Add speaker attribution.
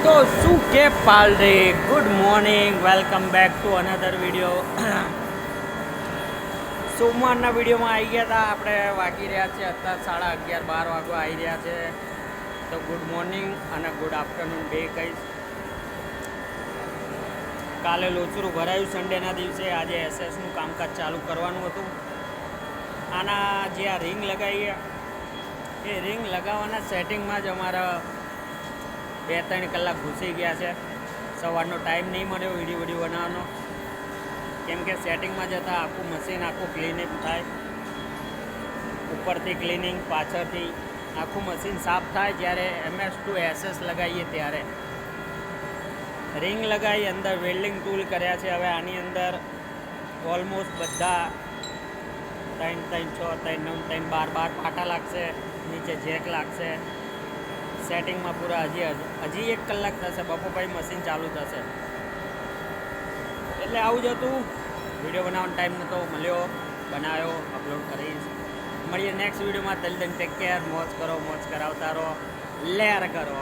Speaker 1: તો શું કે પાલરે good morning welcome back to another video. સોમવારના વિડીયોમાં આવી ગયા હતા આપણે. વાગી રહ્યા છે અત્યારે 11:30 વાગવા આવી રહ્યા છે. તો ગુડ મોર્નિંગ અને ગુડ આફ્ટરનૂન બે કહીશ. કાલે લોચરું ભરાયું સન્ડેના દિવસે. આજે એસએસનું કામકાજ ચાલુ કરવાનું હતું. આના જે આ રિંગ લગાવીએ એ રિંગ લગાવવાના સેટિંગમાં જ અમારા 2-3 કલાક ઘૂસી ગયા છે. સવારનો ટાઈમ નહીં મળ્યો વિડીયો બનાવવાનો, કેમ કે સેટિંગમાં જતાં આખું મશીન આખું ક્લિનિંગ થાય. ઉપરથી ક્લિનિંગ, પાછળથી આખું મશીન સાફ થાય. જ્યારે MS2 SS લગાવીએ ત્યારે રિંગ લગાવી અંદર વેલ્ડિંગ ટૂલ કર્યા છે. હવે આની અંદર ઓલમોસ્ટ બધા 3, 6, 3, 9, 3, 12 પાટા લાગશે. નીચે જેક લાગશે. સેટિંગમાં પૂરા હજી 1 કલાક થશે. બપોર પછી મશીન ચાલુ થશે. એટલે આવું જ હતું. વિડીયો બનાવવાનો ટાઈમ નહોતો મળ્યો, બનાવ્યો, અપલોડ કરીશ. મળીએ નેક્સ્ટ વિડીયોમાં. તલ દન ટેક કેર. મોજ કરો, મોજ કરાવતા રહો, લેર કરો.